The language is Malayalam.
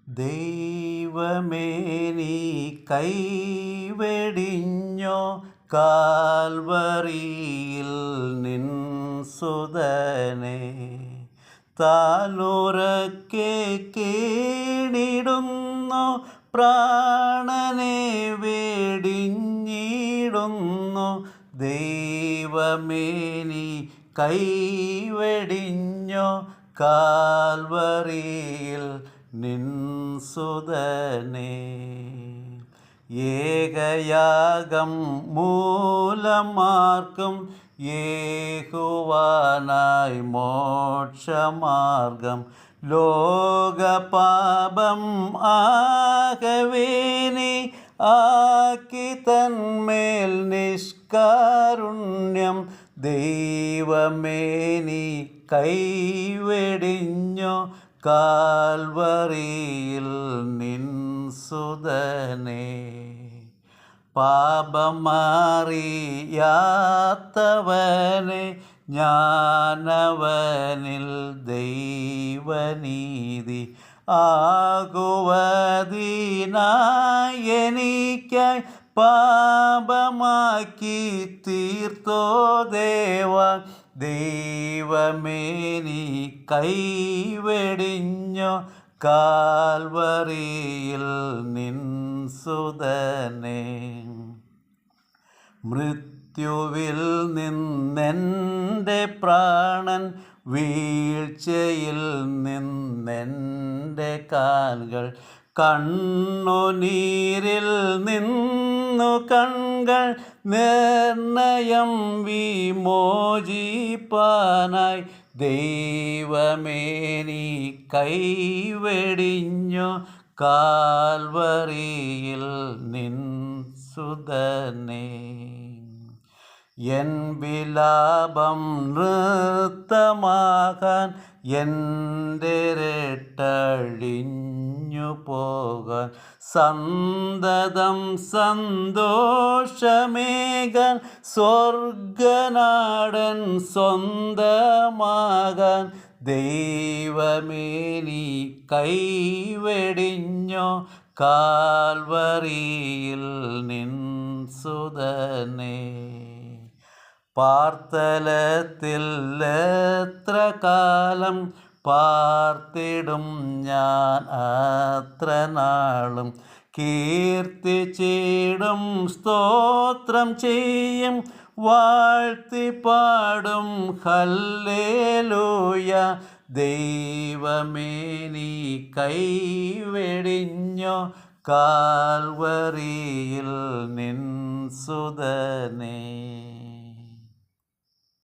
ദൈവമേ നീ കൈവെടിഞ്ഞോ കാൽവറിയിൽ നിൻ സുതനെ താനുറക്കെ കീണിടുന്നു പ്രാണനെ വെടിഞ്ഞിടുന്നു ദൈവമേ നീ കൈവെടിഞ്ഞോ കാൽവറിയിൽ നിൻ സുതനെ ഏകയാഗം മൂലമാർക്കും യേഹോവാനായി മോക്ഷമാർഗം ലോകപാപം ആകവേ നീ ആക്കി തന്മേൽ നിഷ്കാരുണ്യം ദൈവമേ നീ കൈവെടിഞ്ഞോ കാൽവറിയിൽ നിൻ സുതനെ പാപമറിയാത്തവനെ ഞാനവനിൽ ദൈവനീതി ആകുവതിനായി എനിക്കായി പാപമാക്കി തീർത്തോ ദേവ ദൈവമേ നീ കൈവെടിഞ്ഞോ കാൽവറിയിൽ നിൻ സുതനെ മൃത്യുവിൽ നിന്നെൻ്റെ പ്രാണൻ വീഴ്ചയിൽ നിന്നെൻ്റെ കാൽകൾ കണ്ണുനീരിൽ നിന്നു കൺകൾ നിർണയം വിമോചിപ്പാനായി ദൈവമേ നീ കൈവെടിഞ്ഞോ കാൽവറിയിൽ നിൻ സുതനെ എൻ വിലാപം നൃത്തമാകാൻ എൻ്റെ രട്ടഴിഞ്ഞു പോകാൻ സന്തതം സന്തോഷമേകാൻ സ്വർഗനാടൻ സ്വന്തമാകാൻ ദൈവമേ നീ കൈവെടിഞ്ഞോ കാൽവറിയിൽ നിൻ സുതനെ പാർത്തലത്തിൽ എത്ര കാലം പാർത്തിടും ഞാൻ അത്ര നാളും കീർത്തിച്ചിടും സ്തോത്രം ചെയ്യും വാഴ്ത്തിപ്പാടും ഹല്ലേലൂയ ദൈവമേ നീ കൈവെടിഞ്ഞോ കാൽവറിയിൽ നിൻ സുതനെ